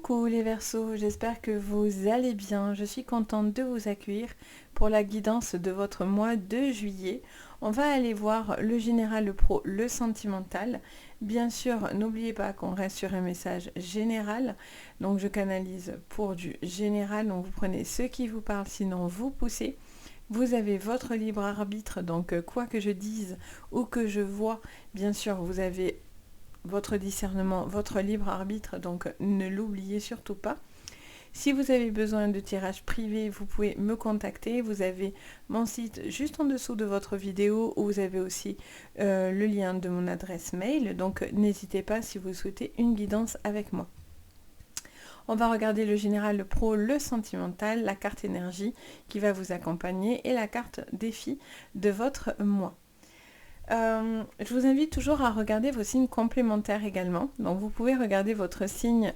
Coucou les Verseaux, j'espère que vous allez bien. Je suis contente de vous accueillir pour la guidance de votre mois de juillet. On va aller voir le général, le pro, le sentimental. Bien sûr, n'oubliez pas qu'on reste sur un message général. Donc je canalise pour du général. Donc vous prenez ce qui vous parle, sinon vous poussez. Vous avez votre libre arbitre, donc quoi que je dise ou que je vois, bien sûr, vous avez votre discernement, votre libre arbitre, donc ne l'oubliez surtout pas. Si vous avez besoin de tirage privé, vous pouvez me contacter. Vous avez mon site juste en dessous de votre vidéo où vous avez aussi le lien de mon adresse mail. Donc n'hésitez pas si vous souhaitez une guidance avec moi. On va regarder le général, le pro, le sentimental, la carte énergie qui va vous accompagner et la carte défi de votre mois. Je vous invite toujours à regarder vos signes complémentaires également. Donc vous pouvez regarder votre signe,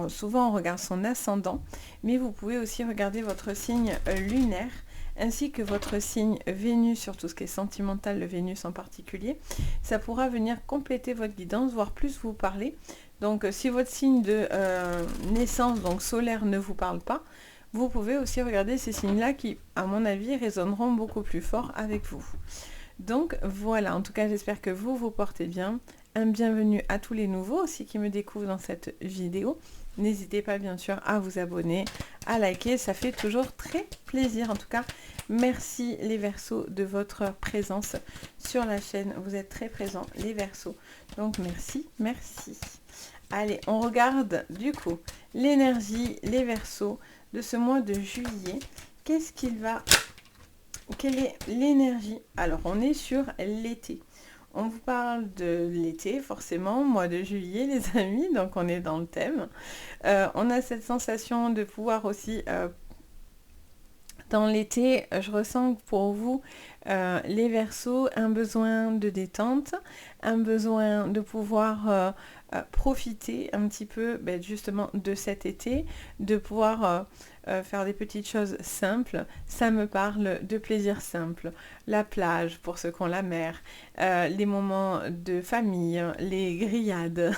souvent on regarde son ascendant, mais vous pouvez aussi regarder votre signe lunaire, ainsi que votre signe Vénus sur tout ce qui est sentimental, le Vénus en particulier. Ça pourra venir compléter votre guidance, voire plus vous parler. Donc si votre signe de naissance, donc solaire, ne vous parle pas, vous pouvez aussi regarder ces signes-là qui, à mon avis, résonneront beaucoup plus fort avec vous. Donc voilà, en tout cas j'espère que vous vous portez bien. Un bienvenue à tous les nouveaux aussi qui me découvrent dans cette vidéo. N'hésitez pas bien sûr à vous abonner, à liker, ça fait toujours très plaisir. En tout cas, merci les Verseaux de votre présence sur la chaîne. Vous êtes très présents les Verseaux. Donc merci, merci. Allez, on regarde du coup l'énergie, les Verseaux de ce mois de juillet. Qu'est-ce qu'il va... Quelle est l'énergie? Alors, on est sur l'été. On vous parle de l'été, forcément, mois de juillet, les amis, donc on est dans le thème. On a cette sensation de pouvoir aussi, dans l'été, je ressens pour vous, les Verseaux, un besoin de détente, un besoin de pouvoir profiter un petit peu justement de cet été, de pouvoir... faire des petites choses simples, ça me parle de plaisir simple. La plage pour ceux qui ont la mer, les moments de famille, les grillades,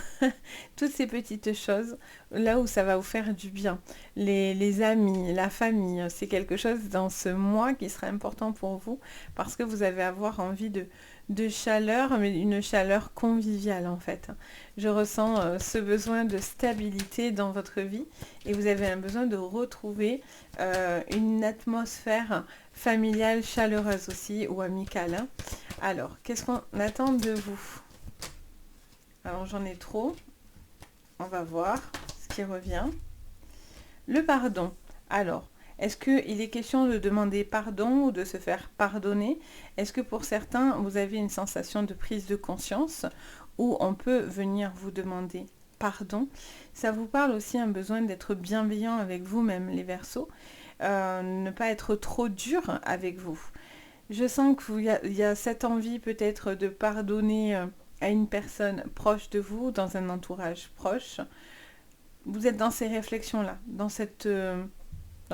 toutes ces petites choses là où ça va vous faire du bien. Les amis, la famille, c'est quelque chose dans ce mois qui sera important pour vous parce que vous allez avoir envie de chaleur, mais une chaleur conviviale en fait. Je ressens ce besoin de stabilité dans votre vie et vous avez un besoin de retrouver une atmosphère familiale chaleureuse aussi ou amicale. Hein. Alors, qu'est-ce qu'on attend de vous? Alors, j'en ai trop. On va voir ce qui revient. Le pardon. Alors, est-ce qu'il est question de demander pardon ou de se faire pardonner? Est-ce que pour certains, vous avez une sensation de prise de conscience où on peut venir vous demander pardon? Ça vous parle aussi un besoin d'être bienveillant avec vous-même, les Verseaux. Ne pas être trop dur avec vous. Je sens qu'il y a cette envie peut-être de pardonner à une personne proche de vous, dans un entourage proche. Vous êtes dans ces réflexions-là, dans cette...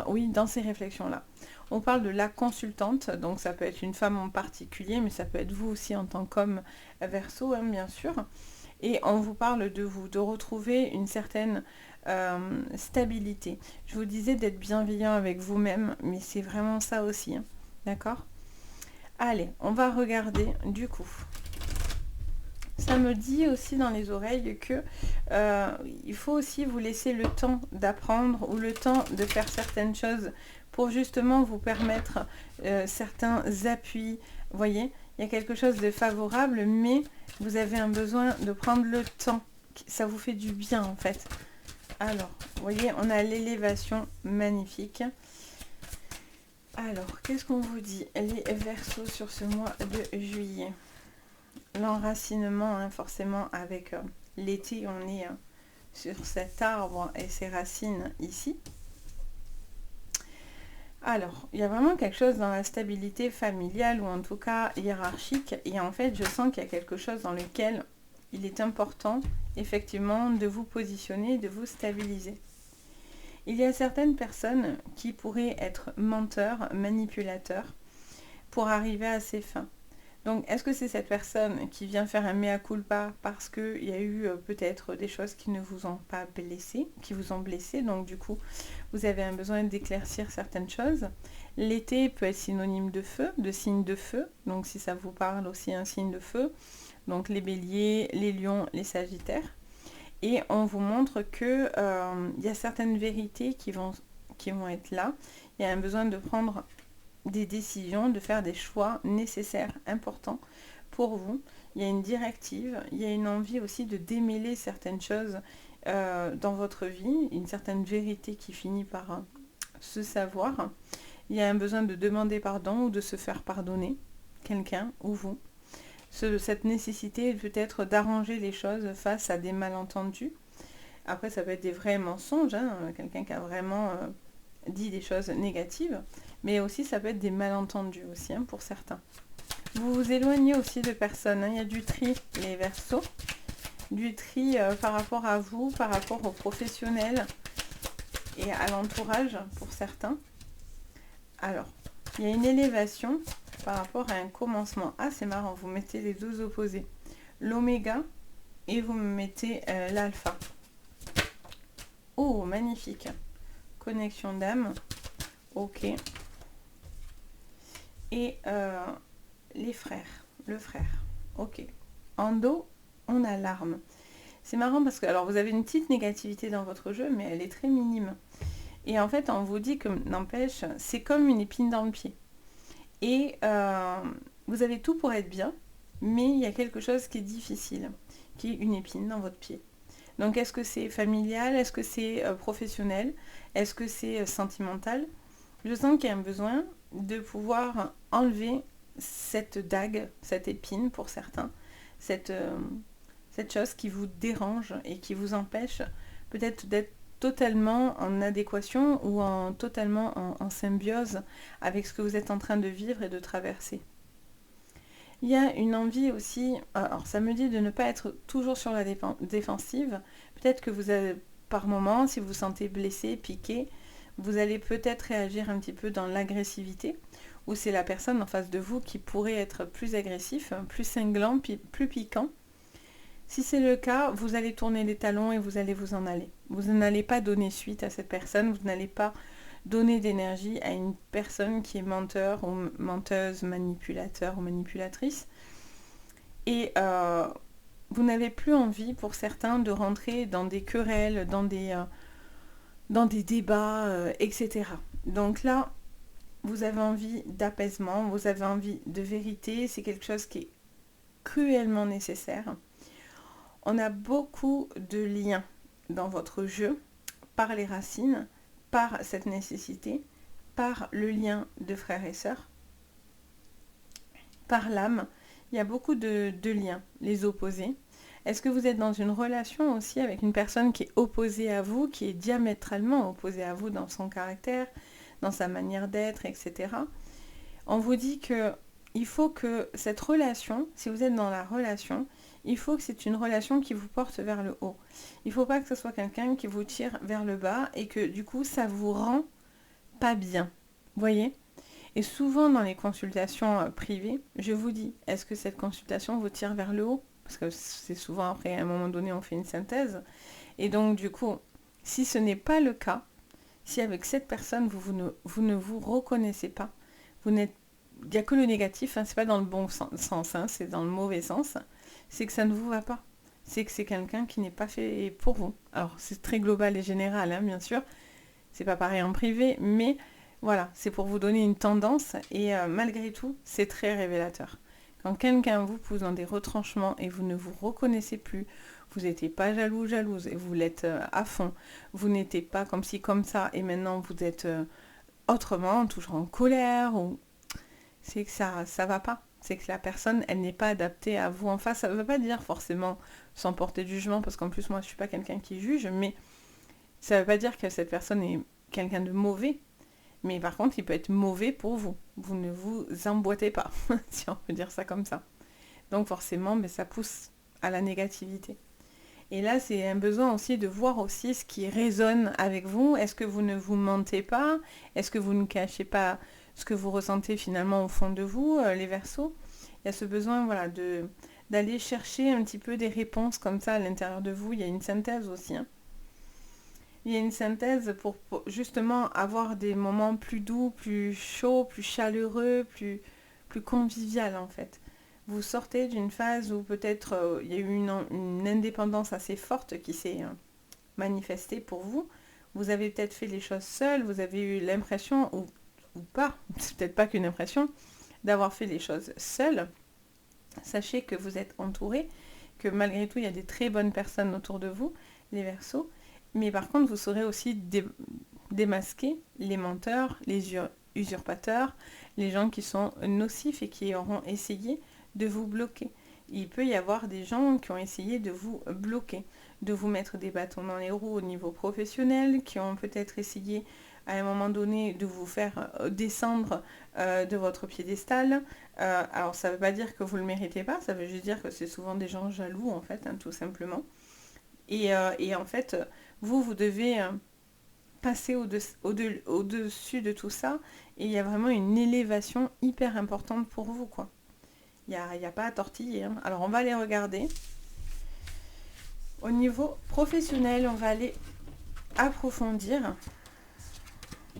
oui, dans ces réflexions-là. On parle de la consultante, donc ça peut être une femme en particulier, mais ça peut être vous aussi en tant qu'homme Verseau, hein, bien sûr. Et on vous parle de vous, de retrouver une certaine stabilité. Je vous disais d'être bienveillant avec vous-même, mais c'est vraiment ça aussi. Hein, d'accord? Allez, on va regarder du coup. Ça me dit aussi dans les oreilles que il faut aussi vous laisser le temps d'apprendre ou le temps de faire certaines choses pour justement vous permettre certains appuis. Vous voyez, il y a quelque chose de favorable, mais vous avez un besoin de prendre le temps. Ça vous fait du bien en fait. Alors, vous voyez, on a l'élévation magnifique. Alors, qu'est-ce qu'on vous dit, les Verseaux sur ce mois de juillet? L'enracinement, hein, forcément, avec l'été, on est sur cet arbre et ses racines ici. Alors, il y a vraiment quelque chose dans la stabilité familiale ou en tout cas hiérarchique. Et en fait, je sens qu'il y a quelque chose dans lequel il est important, effectivement, de vous positionner, de vous stabiliser. Il y a certaines personnes qui pourraient être menteurs, manipulateurs, pour arriver à ces fins. Donc, est-ce que c'est cette personne qui vient faire un mea culpa parce qu'il y a eu peut-être des choses qui ne vous ont pas blessé, qui vous ont blessé, donc du coup, vous avez un besoin d'éclaircir certaines choses. L'été peut être synonyme de feu, de signe de feu, donc si ça vous parle aussi un signe de feu, donc les béliers, les lions, les sagittaires. Et on vous montre que y a certaines vérités qui vont être là. Il y a un besoin de prendre des décisions, de faire des choix nécessaires, importants pour vous. Il y a une directive, il y a une envie aussi de démêler certaines choses dans votre vie, une certaine vérité qui finit par se savoir. Il y a un besoin de demander pardon ou de se faire pardonner, quelqu'un ou vous. Cette nécessité peut-être d'arranger les choses face à des malentendus. Après, ça peut être des vrais mensonges, hein, quelqu'un qui a vraiment dit des choses négatives, mais aussi ça peut être des malentendus aussi, hein, pour certains. Vous vous éloignez aussi de personnes, hein. Il y a du tri, les Verseaux, du tri par rapport à vous, par rapport aux professionnels et à l'entourage pour certains. Alors, il y a une élévation par rapport à un commencement. Ah, c'est marrant, vous mettez les deux opposés. L'oméga et vous mettez l'alpha. Oh, magnifique. Connexion d'âme. Ok. Et les frères. Le frère. Ok. En dos, on a l'arme. C'est marrant parce que, alors vous avez une petite négativité dans votre jeu, mais elle est très minime. Et en fait, on vous dit que, n'empêche, c'est comme une épine dans le pied. Et vous avez tout pour être bien, mais il y a quelque chose qui est difficile, qui est une épine dans votre pied. Donc est-ce que c'est familial? Est-ce que c'est professionnel? Est-ce que c'est sentimental? Je sens qu'il y a un besoin de pouvoir enlever cette dague, cette épine pour certains, cette chose qui vous dérange et qui vous empêche peut-être d'être totalement en adéquation ou totalement en symbiose avec ce que vous êtes en train de vivre et de traverser. Il y a une envie aussi, alors ça me dit de ne pas être toujours sur la défensive. Peut-être que vous avez, par moment, si vous vous sentez blessé, piqué, vous allez peut-être réagir un petit peu dans l'agressivité, ou c'est la personne en face de vous qui pourrait être plus agressif, plus cinglant, plus piquant. Si c'est le cas, vous allez tourner les talons et vous allez vous en aller. Vous n'allez pas donner suite à cette personne, vous n'allez pas donner d'énergie à une personne qui est menteur ou menteuse, manipulateur ou manipulatrice. Et vous n'avez plus envie, pour certains, de rentrer dans des querelles, dans des débats, etc. Donc là, vous avez envie d'apaisement, vous avez envie de vérité, c'est quelque chose qui est cruellement nécessaire. On a beaucoup de liens dans votre jeu, par les racines, par cette nécessité, par le lien de frères et sœurs, par l'âme. Il y a beaucoup de liens, les opposés. Est-ce que vous êtes dans une relation aussi avec une personne qui est opposée à vous, qui est diamétralement opposée à vous dans son caractère, dans sa manière d'être, etc. On vous dit que il faut que cette relation, si vous êtes dans la relation, il faut que c'est une relation qui vous porte vers le haut. Il ne faut pas que ce soit quelqu'un qui vous tire vers le bas et que du coup ça vous rend pas bien. Voyez? Et souvent dans les consultations privées, je vous dis, est-ce que cette consultation vous tire vers le haut? Parce que c'est souvent après, à un moment donné, on fait une synthèse. Et donc du coup, si ce n'est pas le cas, si avec cette personne, vous ne vous reconnaissez pas, il n'y a que le négatif, hein, c'est pas dans le bon sens, hein, c'est dans le mauvais sens, c'est que ça ne vous va pas. C'est que c'est quelqu'un qui n'est pas fait pour vous. Alors c'est très global et général, hein, bien sûr. C'est pas pareil en privé, mais voilà, c'est pour vous donner une tendance et malgré tout, c'est très révélateur. Quand quelqu'un vous pousse dans des retranchements et vous ne vous reconnaissez plus, vous n'étiez pas jaloux, jalouse et vous l'êtes à fond, vous n'étiez pas comme ci, comme ça et maintenant vous êtes autrement, toujours en colère, ou c'est que ça va pas. C'est que la personne, elle n'est pas adaptée à vous en face. Ça ne veut pas dire forcément sans porter de jugement, parce qu'en plus moi je suis pas quelqu'un qui juge, mais ça ne veut pas dire que cette personne est quelqu'un de mauvais. Mais par contre, il peut être mauvais pour vous. Vous ne vous emboîtez pas, si on peut dire ça comme ça. Donc forcément, mais ça pousse à la négativité. Et là, c'est un besoin aussi de voir aussi ce qui résonne avec vous. Est-ce que vous ne vous mentez pas? Est-ce que vous ne cachez pas ce que vous ressentez finalement au fond de vous, les Verseaux? Il y a ce besoin, voilà, d'aller chercher un petit peu des réponses comme ça à l'intérieur de vous. Il y a une synthèse aussi, hein. Il y a une synthèse pour justement avoir des moments plus doux, plus chauds, plus chaleureux, plus convivial en fait. Vous sortez d'une phase où peut-être il y a eu une indépendance assez forte qui s'est manifestée pour vous. Vous avez peut-être fait les choses seul, vous avez eu l'impression, ou pas, c'est peut-être pas qu'une impression, d'avoir fait les choses seul. Sachez que vous êtes entouré, que malgré tout il y a des très bonnes personnes autour de vous, les Verseaux. Mais par contre, vous saurez aussi démasquer les menteurs, les usurpateurs, les gens qui sont nocifs et qui auront essayé de vous bloquer. Il peut y avoir des gens qui ont essayé de vous bloquer, de vous mettre des bâtons dans les roues au niveau professionnel, qui ont peut-être essayé à un moment donné de vous faire descendre de votre piédestal. Alors ça ne veut pas dire que vous ne le méritez pas, ça veut juste dire que c'est souvent des gens jaloux en fait, hein, tout simplement. Et en fait, vous devez passer au-dessus de tout ça. Et il y a vraiment une élévation hyper importante pour vous, quoi. Il n'y a pas à tortiller, hein. Alors, on va aller regarder. Au niveau professionnel, on va aller approfondir.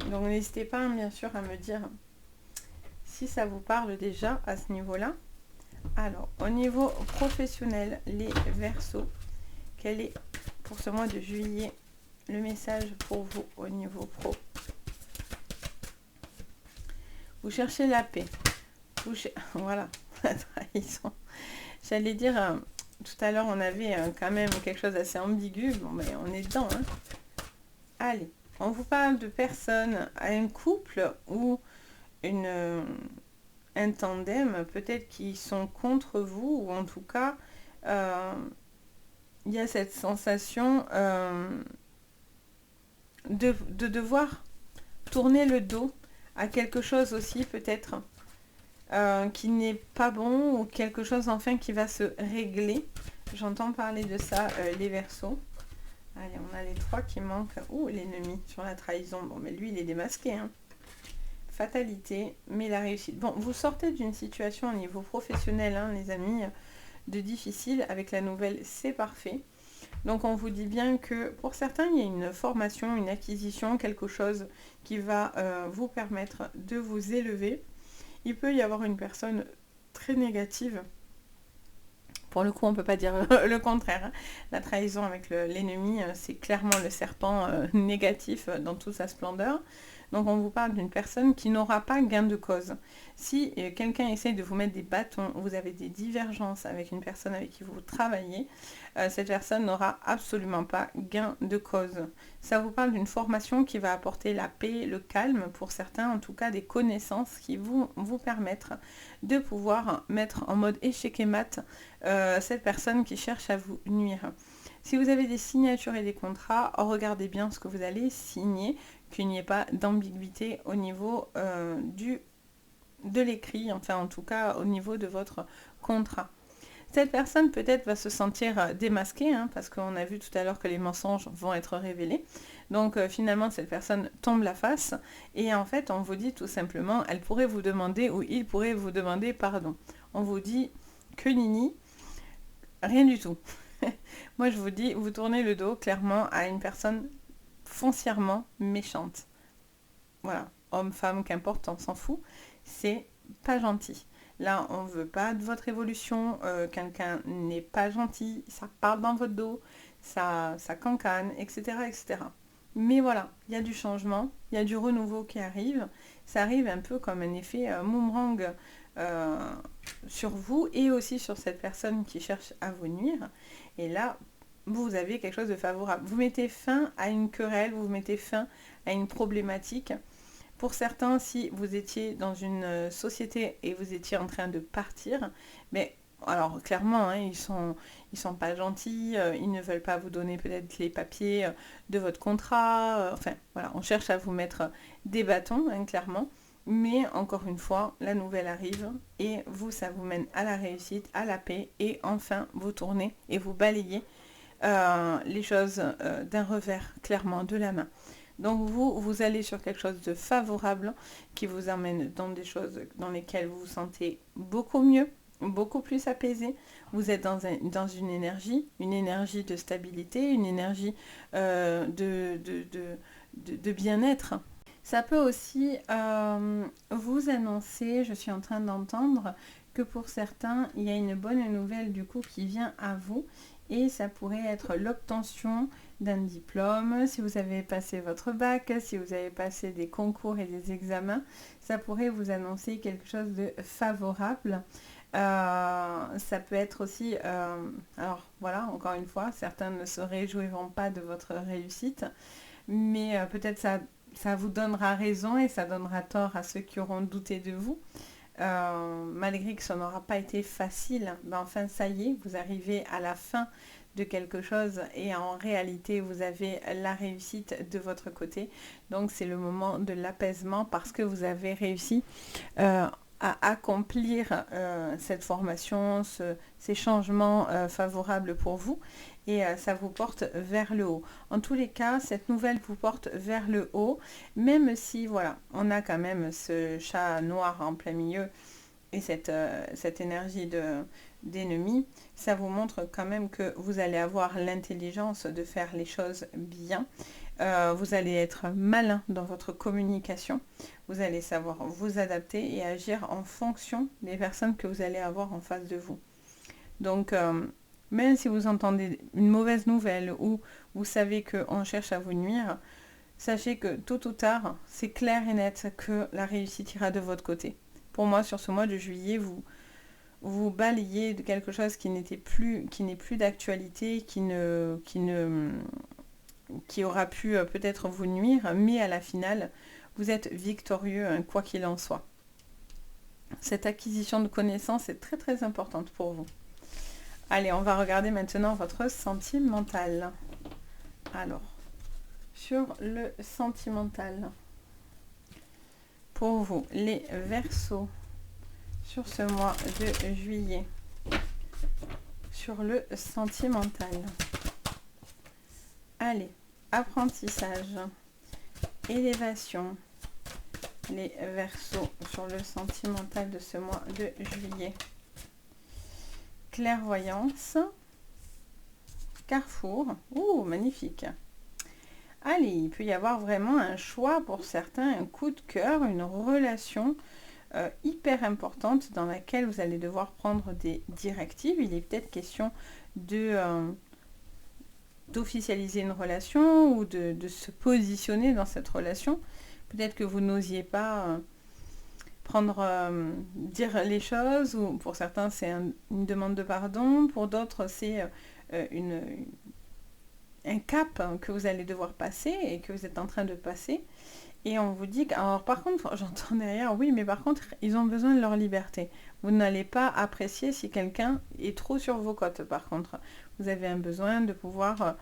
Donc, n'hésitez pas, hein, bien sûr, à me dire si ça vous parle déjà à ce niveau-là. Alors, au niveau professionnel, les Verseaux, quel est pour ce mois de juillet le message pour vous au niveau pro? Vous cherchez la paix. Voilà, la trahison. J'allais dire, tout à l'heure, on avait quand même quelque chose d'assez ambigu. Bon, mais on est dedans, hein. Allez, on vous parle de personnes, un couple ou un tandem, peut-être qui sont contre vous, ou en tout cas, il y a cette sensation de devoir tourner le dos à quelque chose aussi peut-être qui n'est pas bon, ou quelque chose enfin qui va se régler. J'entends parler de ça, les Verseaux. Allez, on a les 3 qui manquent. Ouh, l'ennemi sur la trahison. Bon, mais lui, il est démasqué, hein. Fatalité, mais la réussite. Bon, vous sortez d'une situation au niveau professionnel, hein, les amis, de difficile. Avec la nouvelle, c'est parfait. Donc on vous dit bien que pour certains, il y a une formation, une acquisition, quelque chose qui va vous permettre de vous élever. Il peut y avoir une personne très négative. Pour le coup, on ne peut pas dire le contraire, hein. La trahison avec l'ennemi, c'est clairement le serpent négatif dans toute sa splendeur. Donc on vous parle d'une personne qui n'aura pas gain de cause. Si quelqu'un essaye de vous mettre des bâtons, vous avez des divergences avec une personne avec qui vous travaillez, cette personne n'aura absolument pas gain de cause. Ça vous parle d'une formation qui va apporter la paix, le calme, pour certains en tout cas des connaissances qui vont vous permettre de pouvoir mettre en mode échec et mat cette personne qui cherche à vous nuire. Si vous avez des signatures et des contrats, regardez bien ce que vous allez signer, qu'il n'y ait pas d'ambiguïté au niveau de l'écrit, enfin en tout cas au niveau de votre contrat. Cette personne peut-être va se sentir démasquée, hein, parce qu'on a vu tout à l'heure que les mensonges vont être révélés. Donc finalement cette personne tombe la face et en fait on vous dit tout simplement, elle pourrait vous demander ou il pourrait vous demander pardon. On vous dit que nini, rien du tout. Moi je vous dis, vous tournez le dos clairement à une personne foncièrement méchante. Voilà, homme, femme, qu'importe, on s'en fout. C'est pas gentil. Là, on ne veut pas de votre évolution. Quelqu'un n'est pas gentil, ça parle dans votre dos, ça cancane, etc., etc. Mais voilà, il y a du changement, il y a du renouveau qui arrive. Ça arrive un peu comme un effet boomerang sur vous et aussi sur cette personne qui cherche à vous nuire. Et là, vous avez quelque chose de favorable. Vous mettez fin à une querelle, vous mettez fin à une problématique. Pour certains, si vous étiez dans une société et vous étiez en train de partir, mais alors clairement, hein, ils sont pas gentils, ils ne veulent pas vous donner peut-être les papiers de votre contrat. Enfin, voilà, on cherche à vous mettre des bâtons, hein, clairement. Mais encore une fois, la nouvelle arrive et vous, ça vous mène à la réussite, à la paix et enfin, vous tournez et vous balayez les choses d'un revers, clairement, de la main. Donc vous allez sur quelque chose de favorable qui vous emmène dans des choses dans lesquelles vous vous sentez beaucoup mieux, beaucoup plus apaisé. Vous êtes dans une énergie de stabilité, une énergie de bien-être. Ça peut aussi vous annoncer, je suis en train d'entendre, que pour certains, il y a une bonne nouvelle du coup qui vient à vous et ça pourrait être l'obtention d'un diplôme. Si vous avez passé votre bac, si vous avez passé des concours et des examens, ça pourrait vous annoncer quelque chose de favorable. Ça peut être aussi, alors voilà, encore une fois, certains ne se réjouiront pas de votre réussite, mais peut-être ça vous donnera raison et ça donnera tort à ceux qui auront douté de vous. Malgré que ça n'aura pas été facile, ben enfin ça y est, vous arrivez à la fin de quelque chose et en réalité vous avez la réussite de votre côté. Donc c'est le moment de l'apaisement parce que vous avez réussi à accomplir cette formation, ces changements favorables pour vous et ça vous porte vers le haut. En tous les cas, cette nouvelle vous porte vers le haut, même si voilà, on a quand même ce chat noir en plein milieu et cette énergie d'ennemi, ça vous montre quand même que vous allez avoir l'intelligence de faire les choses bien. Vous allez être malin dans votre communication. Vous allez savoir vous adapter et agir en fonction des personnes que vous allez avoir en face de vous. Donc, même si vous entendez une mauvaise nouvelle ou vous savez qu'on cherche à vous nuire, sachez que tôt ou tard, c'est clair et net que la réussite ira de votre côté. Pour moi, sur ce mois de juillet, vous balayez de quelque chose qui n'est plus d'actualité, qui aura pu peut-être vous nuire, mais à la finale, vous êtes victorieux, hein, quoi qu'il en soit. Cette acquisition de connaissances est très très importante pour vous. Allez, on va regarder maintenant votre sentimental. Alors, sur le sentimental, pour vous, les Verseaux, sur ce mois de juillet, sur le sentimental. Allez, apprentissage, élévation, les Verseaux sur le sentimental de ce mois de juillet. Clairvoyance, Carrefour, magnifique. Allez, il peut y avoir vraiment un choix pour certains, un coup de cœur, une relation hyper importante dans laquelle vous allez devoir prendre des directives. Il est peut-être question d'officialiser une relation ou de se positionner dans cette relation. Peut-être que vous n'osiez pas dire les choses, ou pour certains c'est une demande de pardon, pour d'autres c'est un cap que vous allez devoir passer et que vous êtes en train de passer. Et on vous dit alors par contre, j'entends derrière, oui, mais par contre, ils ont besoin de leur liberté. Vous n'allez pas apprécier si quelqu'un est trop sur vos côtes, par contre. Vous avez un besoin de pouvoir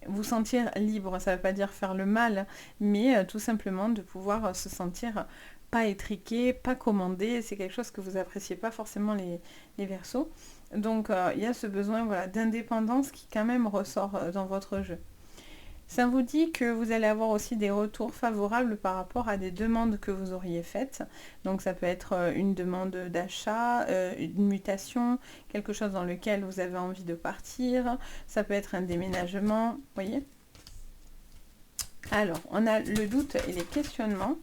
vous sentir libre. Ça ne veut pas dire faire le mal, mais tout simplement de pouvoir se sentir pas étriqué, pas commandé. C'est quelque chose que vous appréciez pas forcément les Verseaux. Donc il y a ce besoin d'indépendance qui quand même ressort dans votre jeu. Ça vous dit que vous allez avoir aussi des retours favorables par rapport à des demandes que vous auriez faites. Donc ça peut être une demande d'achat, une mutation, quelque chose dans lequel vous avez envie de partir. Ça peut être un déménagement, vous voyez. Alors, on a le doute et les questionnements.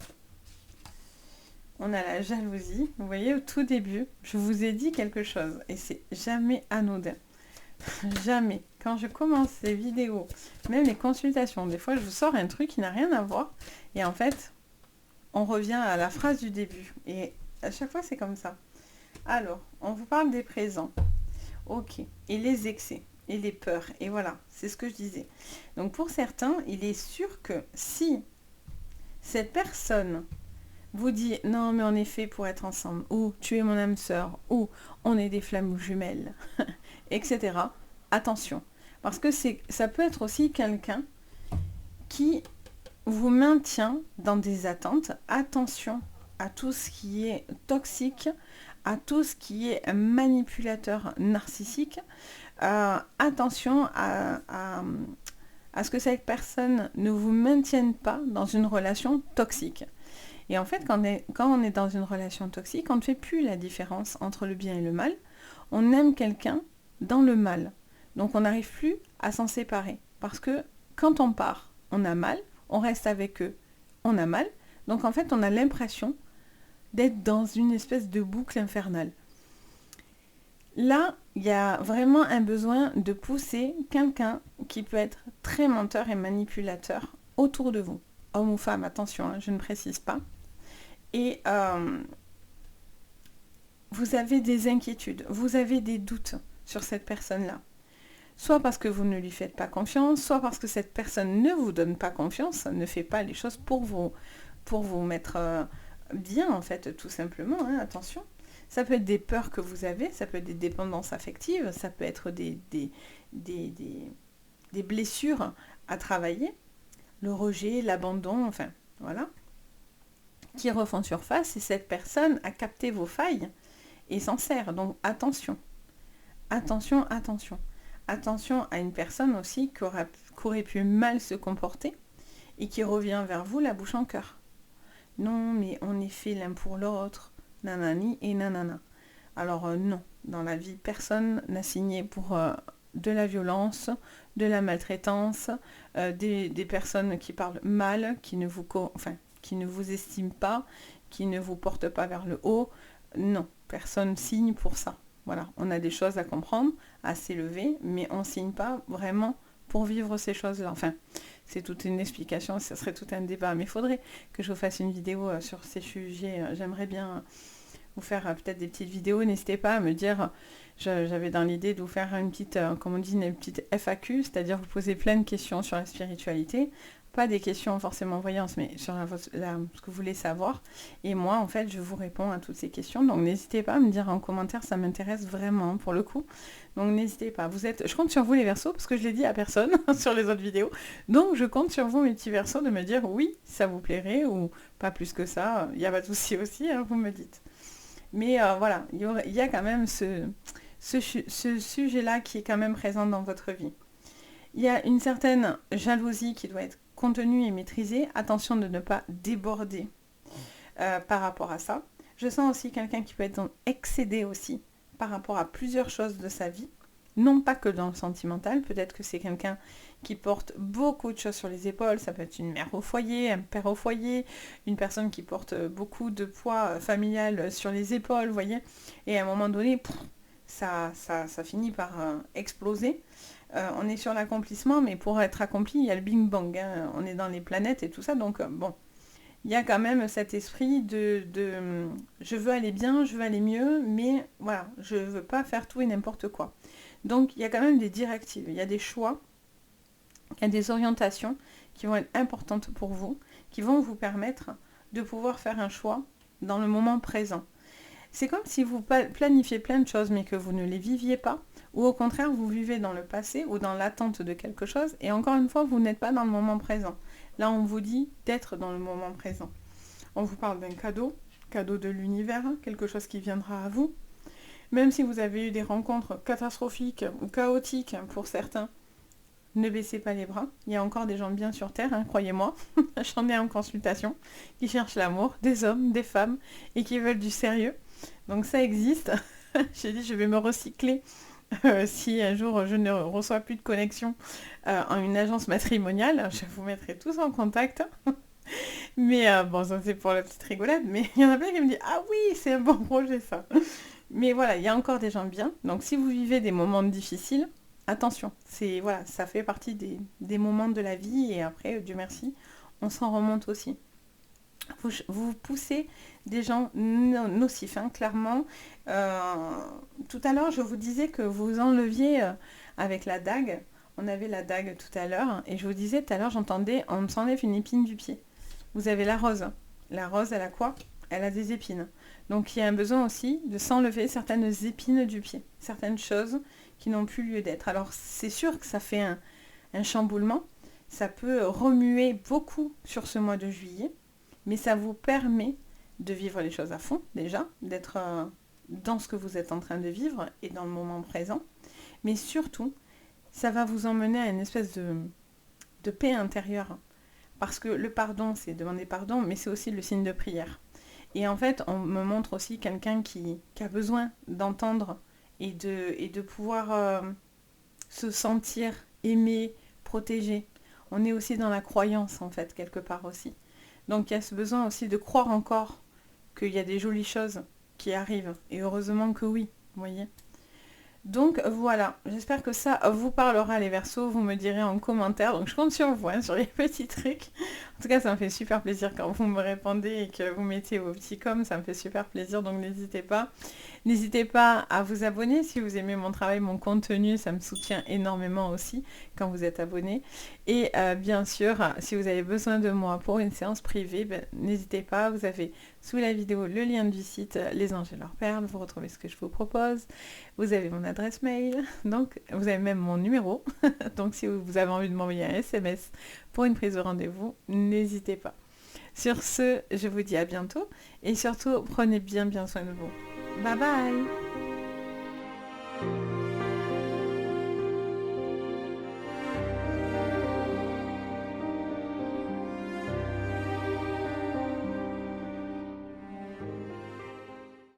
On a la jalousie. Vous voyez, au tout début, je vous ai dit quelque chose et c'est jamais anodin. Jamais. Quand je commence ces vidéos, même les consultations, des fois je vous sors un truc qui n'a rien à voir et en fait, on revient à la phrase du début et à chaque fois c'est comme ça. Alors, on vous parle des présents. Ok. Et les excès et les peurs. Et voilà, c'est ce que je disais. Donc pour certains, il est sûr que si cette personne vous dit non mais on est fait pour être ensemble, ou tu es mon âme sœur, ou on est des flammes jumelles, etc. Attention, parce que ça peut être aussi quelqu'un qui vous maintient dans des attentes. Attention à tout ce qui est toxique, à tout ce qui est manipulateur narcissique. Attention à ce que cette personne ne vous maintienne pas dans une relation toxique. Et en fait, quand on est dans une relation toxique, on ne fait plus la différence entre le bien et le mal. On aime quelqu'un dans le mal. Donc on n'arrive plus à s'en séparer. Parce que quand on part, on a mal, on reste avec eux, on a mal. Donc en fait, on a l'impression d'être dans une espèce de boucle infernale. Là, il y a vraiment un besoin de pousser quelqu'un qui peut être très menteur et manipulateur autour de vous. Homme ou femme, attention, hein, je ne précise pas. Et vous avez des inquiétudes, vous avez des doutes sur cette personne-là. Soit parce que vous ne lui faites pas confiance, soit parce que cette personne ne vous donne pas confiance, ne fait pas les choses pour vous mettre bien, en fait, tout simplement, hein, attention. Ça peut être des peurs que vous avez, ça peut être des dépendances affectives, ça peut être des blessures à travailler, le rejet, l'abandon, enfin, voilà, qui refont surface et cette personne a capté vos failles et s'en sert. Donc attention, attention, attention. Attention à une personne aussi qui aurait pu mal se comporter et qui revient vers vous la bouche en cœur. Non, mais on est fait l'un pour l'autre, nanani et nanana. Alors non, dans la vie, personne n'a signé pour de la violence, de la maltraitance, des personnes qui parlent mal, qui ne vous estiment pas, qui ne vous portent pas vers le haut. Non, personne signe pour ça. Voilà, on a des choses à comprendre, à s'élever, mais on ne signe pas vraiment pour vivre ces choses-là. Enfin, c'est toute une explication, ça serait tout un débat, mais il faudrait que je vous fasse une vidéo sur ces sujets. J'aimerais bien vous faire peut-être des petites vidéos. N'hésitez pas à me dire, j'avais dans l'idée de vous faire une petite, comme on dit, une petite FAQ, c'est-à-dire vous poser plein de questions sur la spiritualité. Pas des questions forcément voyances, mais sur ce que vous voulez savoir. Et moi, en fait, je vous réponds à toutes ces questions. Donc, n'hésitez pas à me dire en commentaire, ça m'intéresse vraiment, pour le coup. Donc, n'hésitez pas. Je compte sur vous, les Verseaux, parce que je l'ai dit à personne sur les autres vidéos. Donc, je compte sur vous, mes petits Verseaux, de me dire oui, ça vous plairait, ou pas plus que ça. Il n'y a pas de souci aussi, hein, vous me dites. Mais voilà, il y a quand même ce sujet-là qui est quand même présent dans votre vie. Il y a une certaine jalousie qui doit être contenue et maîtrisée. Attention de ne pas déborder par rapport à ça. Je sens aussi quelqu'un qui peut être excédé aussi par rapport à plusieurs choses de sa vie. Non pas que dans le sentimental, peut-être que c'est quelqu'un qui porte beaucoup de choses sur les épaules. Ça peut être une mère au foyer, un père au foyer, une personne qui porte beaucoup de poids familial sur les épaules, vous voyez. Et à un moment donné, ça finit par exploser. On est sur l'accomplissement, mais pour être accompli, il y a le Big Bang. Hein. On est dans les planètes et tout ça, donc bon. Il y a quand même cet esprit de je veux aller bien, je veux aller mieux, mais voilà, je ne veux pas faire tout et n'importe quoi. Donc il y a quand même des directives, il y a des choix, il y a des orientations qui vont être importantes pour vous, qui vont vous permettre de pouvoir faire un choix dans le moment présent. C'est comme si vous planifiez plein de choses mais que vous ne les viviez pas, ou au contraire vous vivez dans le passé ou dans l'attente de quelque chose et encore une fois vous n'êtes pas dans le moment présent. Là on vous dit d'être dans le moment présent. On vous parle d'un cadeau de l'univers, quelque chose qui viendra à vous. Même si vous avez eu des rencontres catastrophiques ou chaotiques pour certains, ne baissez pas les bras. Il y a encore des gens bien sur Terre, hein, croyez-moi. J'en ai en consultation, qui cherchent l'amour, des hommes, des femmes, et qui veulent du sérieux. Donc ça existe. J'ai dit, je vais me recycler si un jour je ne reçois plus de connexion en une agence matrimoniale. Je vous mettrai tous en contact. Mais bon, ça c'est pour la petite rigolade. Mais il y en a plein qui me disent, ah oui, c'est un bon projet ça. Mais voilà, il y a encore des gens bien. Donc si vous vivez des moments difficiles, attention, voilà, ça fait partie des moments de la vie et après, Dieu merci, on s'en remonte aussi. Vous poussez des gens nocifs, hein, clairement. Tout à l'heure, je vous disais que vous enleviez avec la dague. On avait la dague tout à l'heure. Et je vous disais tout à l'heure, j'entendais, on s'enlève une épine du pied. Vous avez la rose. La rose, elle a quoi? Elle a des épines. Donc il y a un besoin aussi de s'enlever certaines épines du pied. Certaines choses qui n'ont plus lieu d'être. Alors c'est sûr que ça fait un chamboulement. Ça peut remuer beaucoup sur ce mois de juillet. Mais ça vous permet de vivre les choses à fond, déjà, d'être dans ce que vous êtes en train de vivre et dans le moment présent. Mais surtout, ça va vous emmener à une espèce de paix intérieure. Parce que le pardon, c'est demander pardon, mais c'est aussi le signe de prière. Et en fait, on me montre aussi quelqu'un qui a besoin d'entendre et de pouvoir se sentir aimé, protégé. On est aussi dans la croyance, en fait, quelque part aussi. Donc il y a ce besoin aussi de croire encore qu'il y a des jolies choses qui arrivent. Et heureusement que oui, vous voyez. Donc voilà, j'espère que ça vous parlera les Verseaux, vous me direz en commentaire. Donc je compte sur vous, hein, sur les petits trucs. En tout cas, ça me fait super plaisir quand vous me répondez et que vous mettez vos petits coms, ça me fait super plaisir, donc n'hésitez pas. N'hésitez pas à vous abonner si vous aimez mon travail, mon contenu, ça me soutient énormément aussi quand vous êtes abonné. Et bien sûr, si vous avez besoin de moi pour une séance privée, n'hésitez pas, vous avez sous la vidéo le lien du site Les Anges et leurs perles, vous retrouvez ce que je vous propose. Vous avez mon adresse mail, donc vous avez même mon numéro. Donc si vous avez envie de m'envoyer un SMS pour une prise de rendez-vous, n'hésitez pas. Sur ce, je vous dis à bientôt et surtout, prenez bien soin de vous. Bye bye!